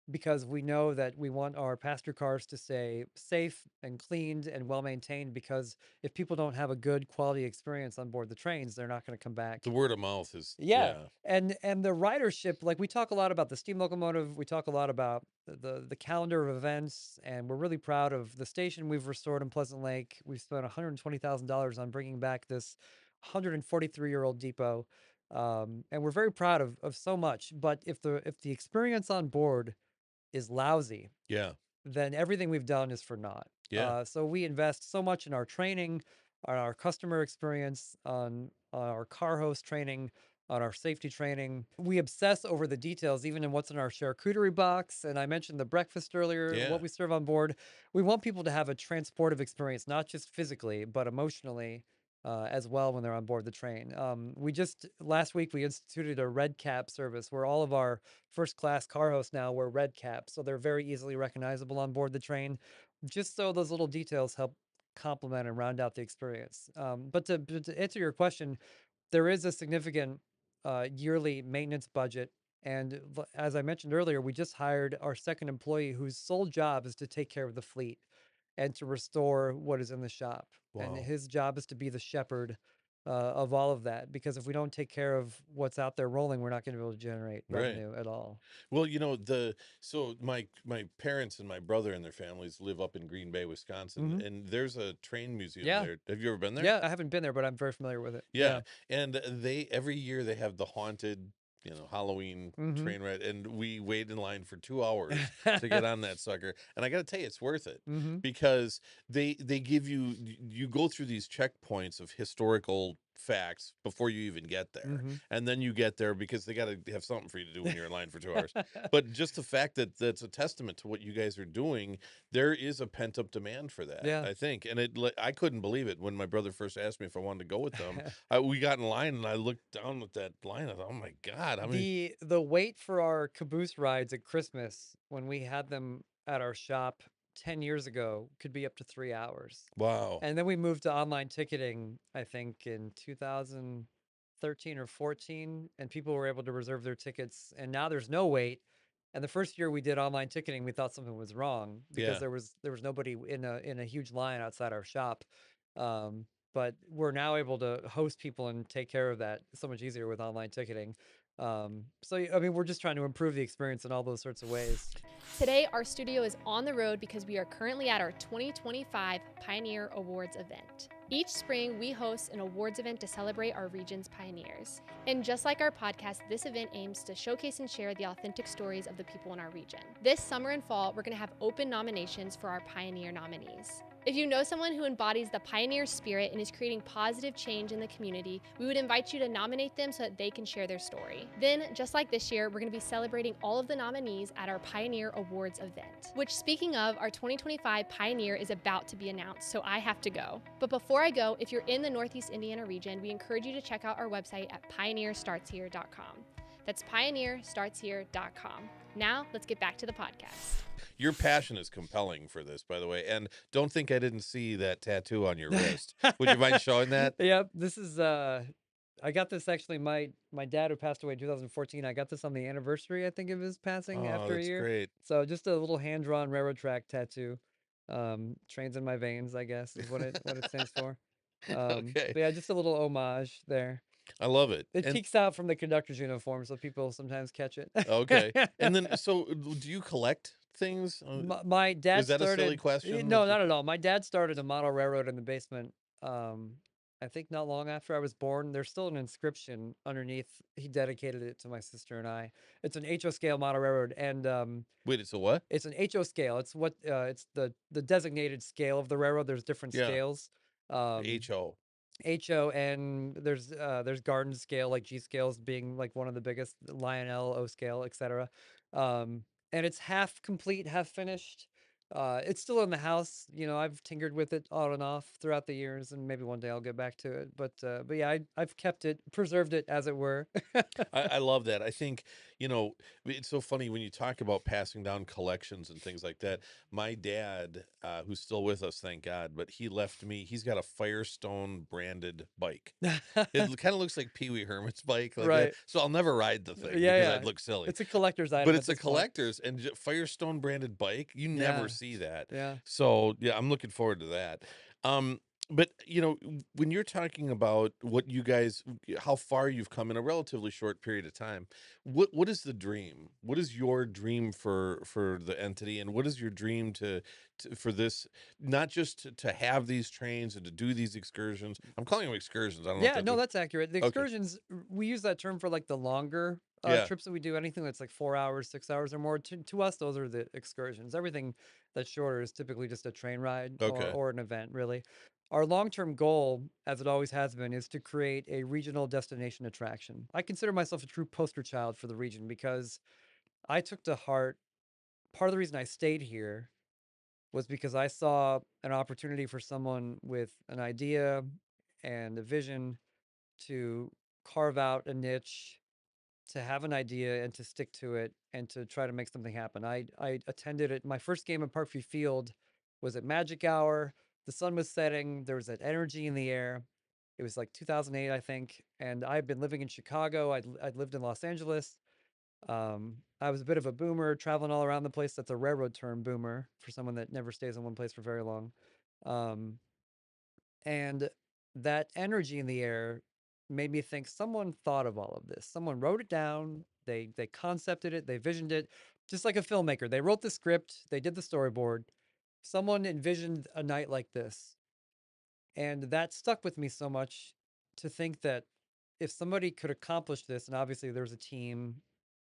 Speaker 1: because we know that we want our passenger cars to stay safe and cleaned and well maintained. Because if people don't have a good quality experience on board the trains, they're not going to come back.
Speaker 2: The word of mouth is,
Speaker 1: Yeah,
Speaker 2: yeah.
Speaker 1: and the ridership, like we talk a lot about the steam locomotive, we talk a lot about the calendar of events, and we're really proud of the station we've restored in Pleasant Lake. We've spent $120,000 on bringing back this 143-year-old depot, and we're very proud of so much. But if the experience on board is lousy,
Speaker 2: Yeah.
Speaker 1: then everything we've done is for naught.
Speaker 2: Yeah.
Speaker 1: So we invest so much in our training, on our customer experience, on our car host training, on our safety training. We obsess over the details, even in what's in our charcuterie box. And I mentioned the breakfast earlier,
Speaker 2: Yeah.
Speaker 1: what we serve on board. We want people to have a transportive experience, not just physically, but emotionally. As well when they're on board the train. We just last week we instituted a red cap service where all of our first class car hosts now wear red caps, so they're very easily recognizable on board the train, just so those little details help complement and round out the experience. But to answer your question, there is a significant yearly maintenance budget. And as I mentioned earlier, we just hired our second employee whose sole job is to take care of the fleet and to restore what is in the shop. And
Speaker 2: Wow.
Speaker 1: his job is to be the shepherd of all of that. Because if we don't take care of what's out there rolling, we're not going to be able to generate
Speaker 2: Right.
Speaker 1: revenue at all.
Speaker 2: Well, so my parents and my brother and their families live up in Green Bay, Wisconsin,
Speaker 1: Mhm.
Speaker 2: and there's a train museum
Speaker 1: Yeah.
Speaker 2: there. Have you ever been there?
Speaker 1: Yeah, I haven't been there, but I'm very familiar with it.
Speaker 2: Yeah. And they every year they have the haunted, Halloween
Speaker 1: Mhm.
Speaker 2: train ride, and we wait in line for 2 hours to get on that sucker. And I got to tell you, it's worth it
Speaker 1: Mhm.
Speaker 2: because they give you go through these checkpoints of historical facts before you even get there.
Speaker 1: Mm-hmm.
Speaker 2: And then you get there because they got to have something for you to do when you're in line for 2 hours. But just the fact that that's a testament to what you guys are doing, there is a pent up demand for that,
Speaker 1: Yeah.
Speaker 2: I think. And I couldn't believe it when my brother first asked me if I wanted to go with them. We got in line and I looked down at that line. I thought, oh my God. I mean,
Speaker 1: The wait for our caboose rides at Christmas when we had them at our shop 10 years ago could be up to 3 hours.
Speaker 2: wow.
Speaker 1: And then we moved to online ticketing, I think in 2013 or 14, and people were able to reserve their tickets. And now there's no wait. And the first year we did online ticketing, we thought something was wrong because
Speaker 2: Yeah.
Speaker 1: there was nobody in a huge line outside our shop. Um, but we're now able to host people and take care of that so much easier with online ticketing. So I mean, we're just trying to improve the experience in all those sorts of ways.
Speaker 4: Today, our studio is on the road because we are currently at our 2025 Pioneer Awards event. Each spring, we host an awards event to celebrate our region's pioneers. And just like our podcast, this event aims to showcase and share the authentic stories of the people in our region. This summer and fall, we're going to have open nominations for our Pioneer nominees. If you know someone who embodies the pioneer spirit and is creating positive change in the community, we would invite you to nominate them so that they can share their story. Then, just like this year, we're going to be celebrating all of the nominees at our Pioneer Awards event, which, speaking of, our 2025 Pioneer is about to be announced, so I have to go. But before I go, if you're in the Northeast Indiana region, we encourage you to check out our website at pioneerstartshere.com. That's pioneerstartshere.com. Now, let's get back to the podcast.
Speaker 2: Your passion is compelling for this, by the way. And don't think I didn't see that tattoo on your wrist. Would you mind showing that?
Speaker 1: Yep, this is I got this actually my dad who passed away in 2014. I got this on the anniversary, I think, of his passing
Speaker 2: Oh,
Speaker 1: after a
Speaker 2: that's
Speaker 1: year.
Speaker 2: great.
Speaker 1: So just a little hand-drawn railroad track tattoo. Trains in my veins, I guess, is what it stands for.
Speaker 2: Okay.
Speaker 1: But yeah, just a little homage there.
Speaker 2: I love it.
Speaker 1: It
Speaker 2: And
Speaker 1: peeks out from the conductor's uniform, so people sometimes catch it.
Speaker 2: okay. And then, so do you collect things?
Speaker 1: My dad
Speaker 2: Is that a silly
Speaker 1: started.
Speaker 2: question?
Speaker 1: No, not at all. My dad started a model railroad in the basement. I think not long after I was born. There's still an inscription underneath. He dedicated it to my sister and I. It's an HO scale model railroad, and
Speaker 2: Wait, it's a what?
Speaker 1: it's an HO scale. It's what it's the designated scale of the railroad. There's different
Speaker 2: Yeah.
Speaker 1: scales.
Speaker 2: HO.
Speaker 1: HO, and there's garden scale, like G scales being like one of the biggest, Lionel, O scale, etc. And it's half complete, half finished. It's still in the house. You know, I've tinkered with it on and off throughout the years, and maybe one day I'll get back to it. But yeah, I've kept it, preserved it, as it were.
Speaker 2: I love that. I think, it's so funny when you talk about passing down collections and things like that. My dad, who's still with us, thank God, but he left me, he's got a Firestone branded bike. It kind of looks like Pee Wee Herman's bike. Like
Speaker 1: Right.
Speaker 2: so I'll never ride the thing
Speaker 1: Yeah,
Speaker 2: because
Speaker 1: yeah.
Speaker 2: I'd look silly.
Speaker 1: It's a collector's item.
Speaker 2: But
Speaker 1: at
Speaker 2: it's a
Speaker 1: this point.
Speaker 2: collector's and Firestone branded bike. You never
Speaker 1: Yeah.
Speaker 2: see that.
Speaker 1: Yeah.
Speaker 2: So yeah, I'm looking forward to that. But when you're talking about what you guys, how far you've come in a relatively short period of time, what is the dream? What is your dream for the entity, and what is your dream for this? Not just to have these trains and to do these excursions. I'm calling them excursions. I don't know.
Speaker 1: Yeah, no, that's accurate. The
Speaker 2: Okay.
Speaker 1: excursions, we use that term for like the longer
Speaker 2: Yeah.
Speaker 1: trips that we do. Anything that's like 4 hours, 6 hours or more. To us, those are the excursions. Everything that's shorter is typically just a train ride
Speaker 2: Okay.
Speaker 1: or an event, really. Our long-term goal, as it always has been, is to create a regional destination attraction. I consider myself a true poster child for the region because I took to heart, part of the reason I stayed here was because I saw an opportunity for someone with an idea and a vision to carve out a niche, to have an idea and to stick to it and to try to make something happen. I attended it. My first game at Parkview Field was at Magic Hour. The sun was setting. There was that energy in the air. It was like 2008, I think. And I'd been living in Chicago. I'd lived in Los Angeles. I was a bit of a boomer, traveling all around the place. That's a railroad term, boomer, for someone that never stays in one place for very long. And that energy in the air made me think someone thought of all of this. Someone wrote it down. They concepted it. They visioned it, just like a filmmaker. They wrote the script. They did the storyboard. Someone envisioned a night like this, and that stuck with me so much to think that if somebody could accomplish this, and obviously there was a team,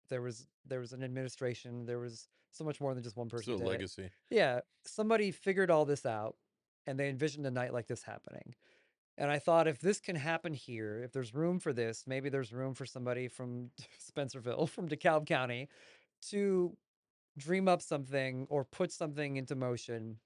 Speaker 1: there was an administration, there was so much more than just one person
Speaker 2: Still
Speaker 1: did it.
Speaker 2: legacy.
Speaker 1: Yeah, somebody figured all this out, and they envisioned a night like this happening. And I thought, if this can happen here, if there's room for this, maybe there's room for somebody from Spencerville, from DeKalb County, to dream up something or put something into motion.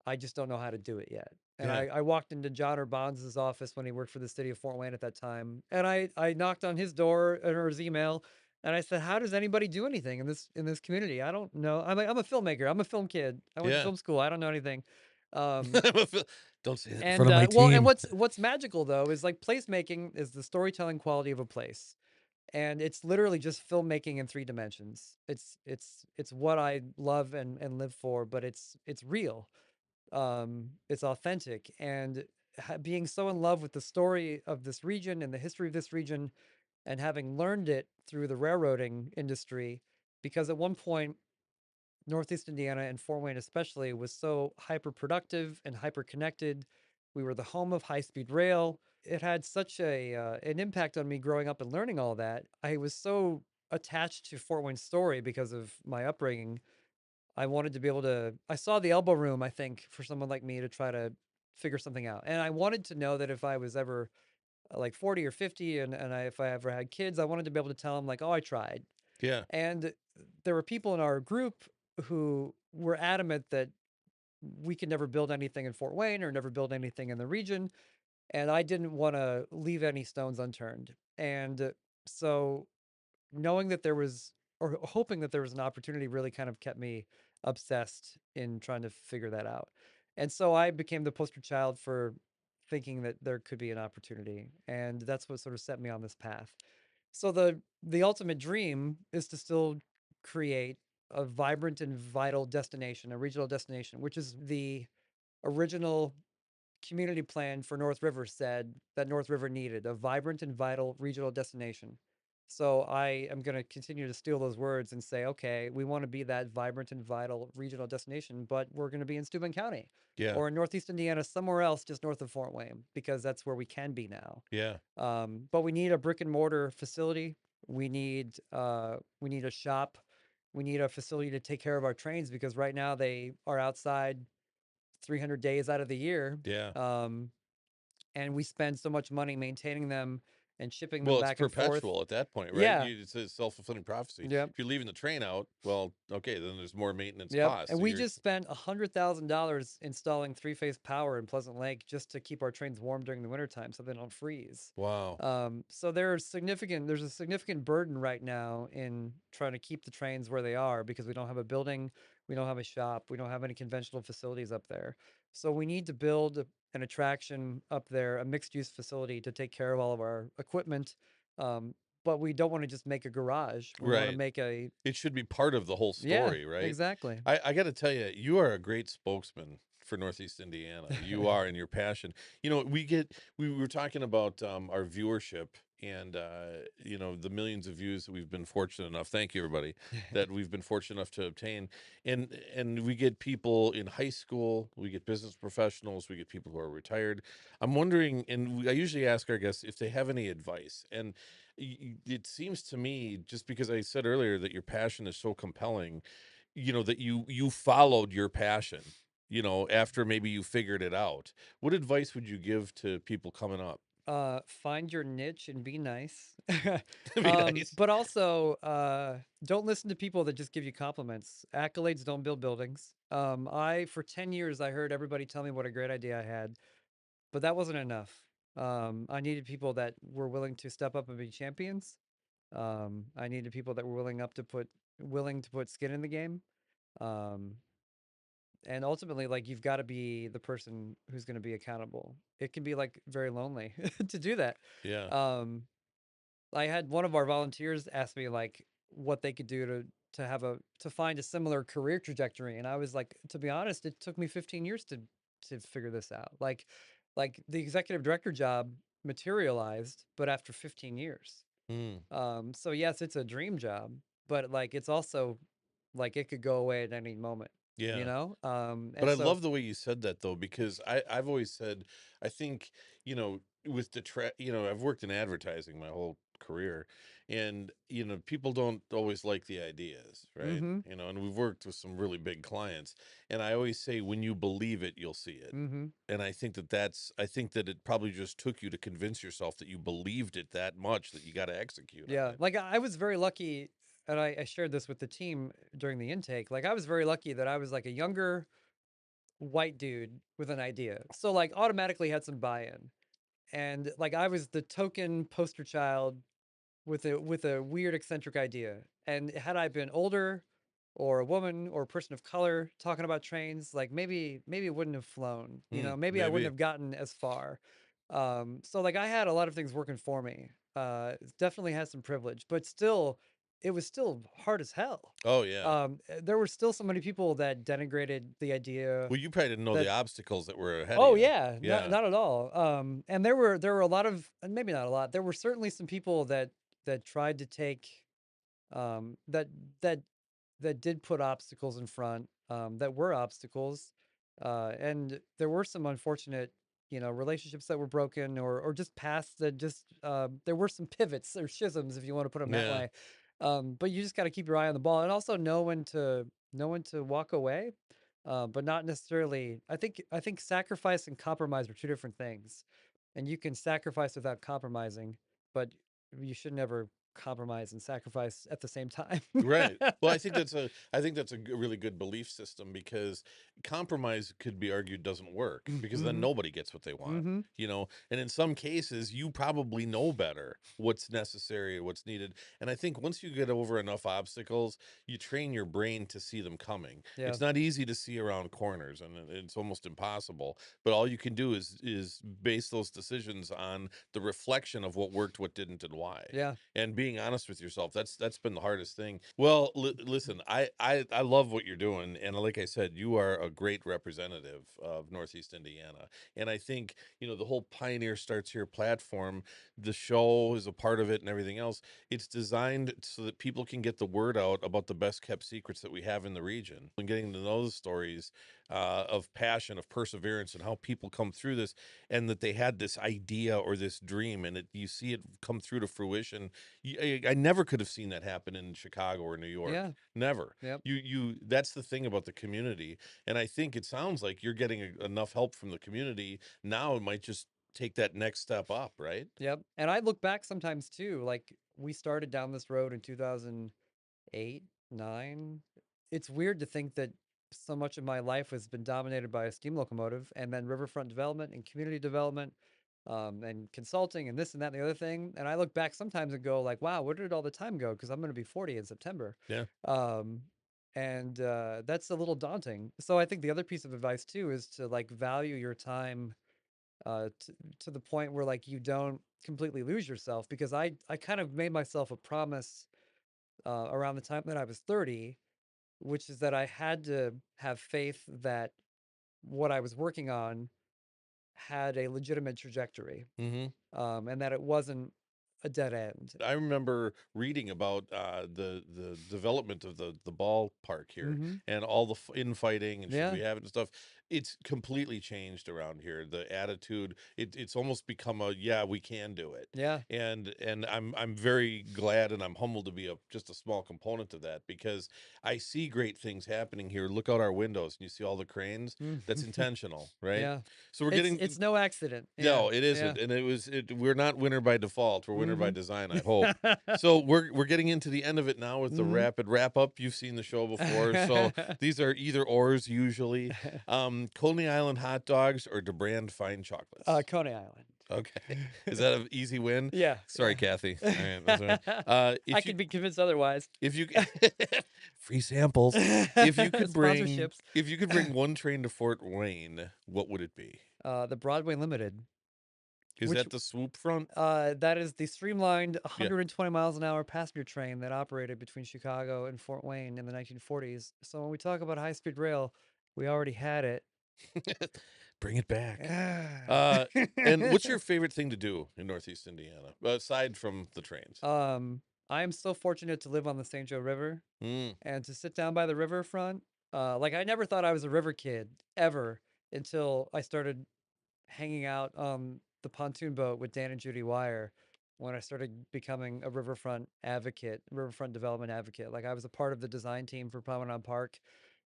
Speaker 1: I just don't know how to do it yet. And
Speaker 2: Yeah.
Speaker 1: I walked into John Bonds' office when he worked for the city of Fort Wayne at that time. And I knocked on his door or his email, and I said, how does anybody do anything in this community? I don't know. I'm a filmmaker. I'm a film kid. I went to
Speaker 2: Yeah.
Speaker 1: film school. I don't know anything.
Speaker 2: Don't say that in
Speaker 1: And
Speaker 2: front of my
Speaker 1: well, and
Speaker 2: team.
Speaker 1: what's magical though is like placemaking is the storytelling quality of a place. And it's literally just filmmaking in 3 dimensions. It's what I love and live for, but it's real. It's authentic, and being so in love with the story of this region and the history of this region, and having learned it through the railroading industry, because at one point Northeast Indiana and Fort Wayne especially was so hyper productive and hyper connected. We were the home of high speed rail. It had such a an impact on me growing up and learning all that. I was so attached to Fort Wayne's story because of my upbringing. I wanted to be able to. I saw the elbow room, I think, for someone like me to try to figure something out. And I wanted to know that if I was ever like 40 or 50, if I ever had kids, I wanted to be able to tell them like, oh, I tried.
Speaker 2: Yeah.
Speaker 1: And there were people in our group who were adamant that we could never build anything in Fort Wayne or never build anything in the region. And I didn't want to leave any stones unturned. And so knowing that there was, or hoping that there was an opportunity, really kind of kept me obsessed in trying to figure that out. And so I became the poster child for thinking that there could be an opportunity. And that's what sort of set me on this path. So the ultimate dream is to still create a vibrant and vital destination, a regional destination, which is the original community plan for North River said that North River needed a vibrant and vital regional destination. So I am going to continue to steal those words and say, okay, we want to be that vibrant and vital regional destination, but we're going to be in Steuben County
Speaker 2: Yeah.
Speaker 1: or in Northeast Indiana, somewhere else just north of Fort Wayne, because that's where we can be now.
Speaker 2: Yeah.
Speaker 1: But we need a brick and mortar facility. We need a shop. We need a facility to take care of our trains, because right now they are outside 300 days out of the year.
Speaker 2: Yeah.
Speaker 1: And we spend so much money maintaining them and shipping them
Speaker 2: Well, it's
Speaker 1: back and forth.
Speaker 2: perpetual at that point, right?
Speaker 1: Yeah.
Speaker 2: It's a self-fulfilling prophecy.
Speaker 1: Yep.
Speaker 2: If you're leaving the train out, well, okay, then there's more maintenance
Speaker 1: Yep.
Speaker 2: costs.
Speaker 1: And
Speaker 2: So
Speaker 1: we
Speaker 2: you're-
Speaker 1: just spent $100,000 installing 3-phase power in Pleasant Lake just to keep our trains warm during the wintertime so they don't freeze.
Speaker 2: Wow.
Speaker 1: So there's a significant burden right now in trying to keep the trains where they are, because we don't have a building, we don't have a shop, we don't have any conventional facilities up there. So we need to build an attraction up there, a mixed use facility to take care of all of our equipment. But we don't want to just make a garage. We want to
Speaker 2: Right.
Speaker 1: make a
Speaker 2: It should be part of the whole story, right?
Speaker 1: exactly.
Speaker 2: I got to tell you, you are a great spokesman for Northeast Indiana. You are, and your passion. You know, we were talking about our viewership and the millions of views that we've been fortunate enough. Thank you, everybody, that we've been fortunate enough to obtain. And we get people in high school, we get business professionals, we get people who are retired. I'm wondering, I usually ask our guests if they have any advice. And it seems to me, just because I said earlier that your passion is so compelling, that you followed your passion, after maybe you figured it out. What advice would you give to people coming up?
Speaker 1: Find your niche and be nice.
Speaker 2: Be nice.
Speaker 1: But also, don't listen to people that just give you compliments. Accolades don't build buildings. For 10 years, I heard everybody tell me what a great idea I had, but that wasn't enough. I needed people that were willing to step up and be champions. I needed people that were willing to put skin in the game. Um, and ultimately, like, you've got to be the person who's going to be accountable. It can be like very lonely to do that.
Speaker 2: Yeah.
Speaker 1: I had one of our volunteers ask me like what they could do to find a similar career trajectory, and I was like, to be honest, it took me 15 years to figure this out. Like the executive director job materialized, but after 15 years. So yes, it's a dream job, but like it's also like it could go away at any moment.
Speaker 2: Yeah.
Speaker 1: You know?
Speaker 2: But
Speaker 1: And
Speaker 2: I
Speaker 1: so
Speaker 2: love the way you said that, though, because I've always said, I think, with the I've worked in advertising my whole career. And, people don't always like the ideas, right?
Speaker 1: Mm-hmm.
Speaker 2: And we've worked with some really big clients. And I always say, when you believe it, you'll see it.
Speaker 1: Mm-hmm.
Speaker 2: And I think I think that it probably just took you to convince yourself that you believed it that much that you got to execute on
Speaker 1: Yeah.
Speaker 2: it.
Speaker 1: Like I was very lucky, and I shared this with the team during the intake. Like I was very lucky that I was like a younger white dude with an idea. So like automatically had some buy-in. And like I was the token poster child with a weird eccentric idea. And had I been older or a woman or a person of color talking about trains, like maybe it wouldn't have flown. Maybe I wouldn't
Speaker 2: Maybe.
Speaker 1: have gotten as far. So like I had a lot of things working for me. Definitely had some privilege, but still it was still hard as hell.
Speaker 2: Oh, yeah.
Speaker 1: There were still so many people that denigrated the idea
Speaker 2: Well, you probably didn't know
Speaker 1: that
Speaker 2: the obstacles that were ahead of
Speaker 1: oh
Speaker 2: you.
Speaker 1: yeah,
Speaker 2: Yeah.
Speaker 1: not at all. And there were a lot of, and maybe not a lot. There were certainly some people that tried to take that that that did put obstacles in front, that were obstacles, and there were some unfortunate, relationships that were broken, or just paths that just there were some pivots or schisms, if you want to put them that
Speaker 2: Yeah.
Speaker 1: way. But you just got to keep your eye on the ball and also know when to walk away, but not necessarily. I think sacrifice and compromise are two different things, and you can sacrifice without compromising, but you should never compromise and sacrifice at the same time.
Speaker 2: Right. Well, I think that's a really good belief system, because compromise could be argued doesn't work, because then
Speaker 1: Mhm.
Speaker 2: nobody gets what they want.
Speaker 1: Mhm.
Speaker 2: And in some cases you probably know better what's necessary, what's needed. And I think once you get over enough obstacles, you train your brain to see them coming.
Speaker 1: Yeah.
Speaker 2: It's not easy to see around corners, and it's almost impossible. But all you can do is base those decisions on the reflection of what worked, what didn't, and why,
Speaker 1: Yeah.
Speaker 2: and being honest with yourself. That's been the hardest thing. Well, listen, I love what you're doing, and like I said, you are a great representative of Northeast Indiana. And I think, the whole Pioneer Starts Here platform, the show is a part of it, and everything else. It's designed so that people can get the word out about the best kept secrets that we have in the region, and getting to know the stories of passion, of perseverance, and how people come through this, and that they had this idea or this dream, and you see it come through to fruition. I never could have seen that happen in Chicago or New York.
Speaker 1: Yeah.
Speaker 2: Never.
Speaker 1: Yep.
Speaker 2: That's the thing about the community. And I think it sounds like you're getting enough help from the community. Now it might just take that next step up, right?
Speaker 1: Yep. And I look back sometimes too. Like we started down this road in 2008, 9. It's weird to think that so much of my life has been dominated by a steam locomotive, and then riverfront development and community development, and consulting and this and that and the other thing. And I look back sometimes and go like, wow, where did all the time go? Because I'm going to be 40 in September.
Speaker 2: Yeah.
Speaker 1: And that's a little daunting. So I think the other piece of advice too is to like value your time, to the point where like you don't completely lose yourself, because I kind of made myself a promise around the time that I was 30, which is that I had to have faith that what I was working on had a legitimate trajectory,
Speaker 2: Mm-hmm.
Speaker 1: and that it wasn't a dead end.
Speaker 2: I remember reading about the development of the ballpark here,
Speaker 1: Mm-hmm.
Speaker 2: and all the infighting, and should
Speaker 1: Yeah.
Speaker 2: we have it and stuff. It's completely changed around here. The attitude, it's almost become a, yeah, we can do it.
Speaker 1: Yeah.
Speaker 2: And I'm very glad, and I'm humbled to be just a small component of that, because I see great things happening here. Look out our windows and you see all the cranes. That's intentional, right?
Speaker 1: Yeah.
Speaker 2: So we're
Speaker 1: It's
Speaker 2: getting
Speaker 1: it's no accident.
Speaker 2: no,
Speaker 1: Yeah.
Speaker 2: it isn't.
Speaker 1: Yeah.
Speaker 2: And we're not winner by default. We're winner by
Speaker 1: Mhm.
Speaker 2: design, I hope. So we're getting into the end of it now with the
Speaker 1: Mhm.
Speaker 2: rapid wrap up. You've seen the show before. So these are either ors usually. Coney Island hot dogs or DeBrand fine chocolates.
Speaker 1: Coney Island.
Speaker 2: Okay. Is that an easy win?
Speaker 1: Yeah.
Speaker 2: Sorry,
Speaker 1: Yeah.
Speaker 2: Kathy. All right, that's all right.
Speaker 1: I
Speaker 2: If you
Speaker 1: could be convinced otherwise.
Speaker 2: if you free samples. If you could bring
Speaker 1: Sponsorships.
Speaker 2: if you could bring one train to Fort Wayne, what would it be?
Speaker 1: The Broadway Limited.
Speaker 2: Is
Speaker 1: Which-
Speaker 2: that the swoop front?
Speaker 1: That is the streamlined 120 miles an hour passenger train that operated between Chicago and Fort Wayne in the 1940s. So when we talk about high-speed rail, we already had it.
Speaker 2: Bring it back.
Speaker 1: Uh,
Speaker 2: And what's your favorite thing to do in Northeast Indiana, aside from the trains?
Speaker 1: I am so fortunate to live on the St. Joe River
Speaker 2: Mm.
Speaker 1: and to sit down by the riverfront. Like I never thought I was a river kid ever until I started hanging out on the pontoon boat with Dan and Judy Wire. when I started becoming a riverfront development advocate. Like I was a part of the design team for Promenade Park.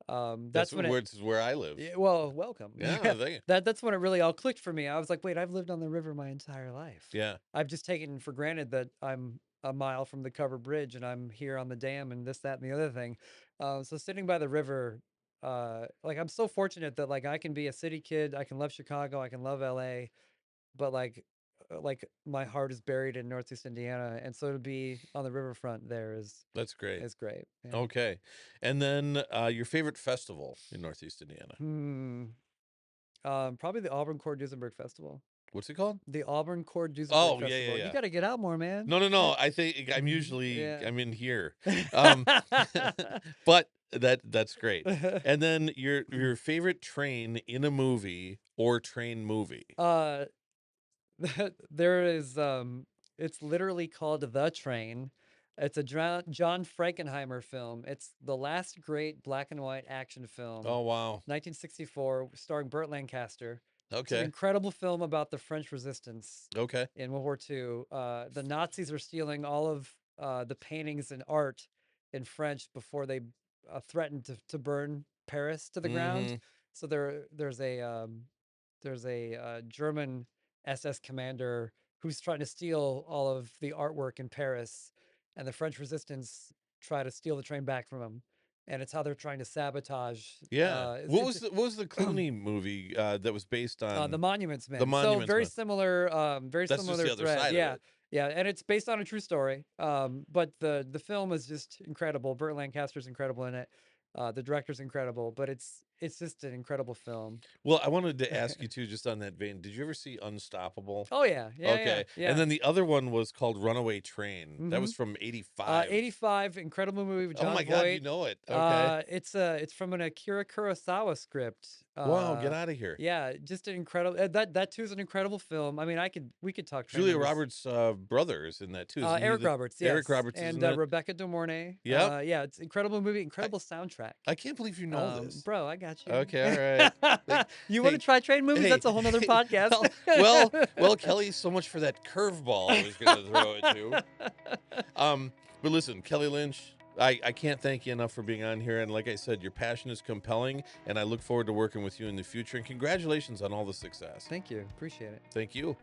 Speaker 1: That's when it.
Speaker 2: where I live.
Speaker 1: Yeah, well, welcome.
Speaker 2: Yeah, thank you.
Speaker 1: That's when it really all clicked for me. I was like, wait, I've lived on the river my entire life.
Speaker 2: Yeah.
Speaker 1: I've just taken for granted that I'm a mile from the covered bridge and I'm here on the dam and this, that, and the other thing. So sitting by the river, like I'm so fortunate that like I can be a city kid, I can love Chicago, I can love LA, but like my heart is buried in Northeast Indiana, and so to be on the riverfront there
Speaker 2: That's great.
Speaker 1: is great. Yeah.
Speaker 2: Okay. And then your favorite festival in Northeast Indiana.
Speaker 1: Probably the Auburn Cord Duesenberg Festival.
Speaker 2: What's it called?
Speaker 1: The Auburn Cord Duesenberg
Speaker 2: Oh,
Speaker 1: Festival.
Speaker 2: yeah, yeah, yeah.
Speaker 1: You got to get out more, man.
Speaker 2: No. I think I'm usually
Speaker 1: Yeah.
Speaker 2: I'm in here. But that's great. And then your favorite train in a movie or train movie.
Speaker 1: There is it's literally called The Train. It's a John Frankenheimer film. It's the last great black and white action film.
Speaker 2: Oh, wow.
Speaker 1: 1964, starring Burt Lancaster. It's an
Speaker 2: Okay.
Speaker 1: incredible film about the French Resistance
Speaker 2: Okay.
Speaker 1: in World War II. The Nazis are stealing all of the paintings and art in French before they threatened to burn Paris to the ground. So there's a German SS commander who's trying to steal all of the artwork in Paris, and the French Resistance try to steal the train back from him. And it's how they're trying to sabotage.
Speaker 2: Yeah. What was the Clooney movie that was based on
Speaker 1: The Monuments Men?
Speaker 2: The Monuments
Speaker 1: So very
Speaker 2: Men.
Speaker 1: similar. Very
Speaker 2: That's just
Speaker 1: similar
Speaker 2: the other
Speaker 1: thread.
Speaker 2: side of
Speaker 1: Yeah,
Speaker 2: it.
Speaker 1: yeah, and it's based on a true story. But the film is just incredible. Burt Lancaster's incredible in it. The director's incredible, but it's just an incredible film.
Speaker 2: Well, I wanted to ask you too, just on that vein. Did you ever see Unstoppable?
Speaker 1: Oh yeah, yeah.
Speaker 2: Okay.
Speaker 1: Yeah.
Speaker 2: And then the other one was called Runaway Train. That was from 85.
Speaker 1: 85, incredible movie with John
Speaker 2: Oh my
Speaker 1: Voight.
Speaker 2: God, you know it. Okay.
Speaker 1: It's from an Akira Kurosawa script.
Speaker 2: Wow, get out of here.
Speaker 1: Yeah, just an incredible. That too is an incredible film. I mean, we could talk.
Speaker 2: Julia
Speaker 1: movies.
Speaker 2: Roberts' brother is in that too. isn't he?
Speaker 1: Eric Roberts, yes.
Speaker 2: Eric Roberts is
Speaker 1: and
Speaker 2: in it.
Speaker 1: Rebecca De Mornay.
Speaker 2: Yep.
Speaker 1: Yeah, it's an incredible movie, incredible soundtrack.
Speaker 2: I can't believe you know this.
Speaker 1: Bro, I got you.
Speaker 2: Okay, all right.
Speaker 1: You want to try train movies?
Speaker 2: hey,
Speaker 1: That's a whole nother podcast.
Speaker 2: well, Kelly, so much for that curveball I was going to throw at you. But listen, Kelly Lynch, I can't thank you enough for being on here. And like I said, your passion is compelling, and I look forward to working with you in the future. And congratulations on all the success.
Speaker 1: Thank you. Appreciate it.
Speaker 2: Thank you.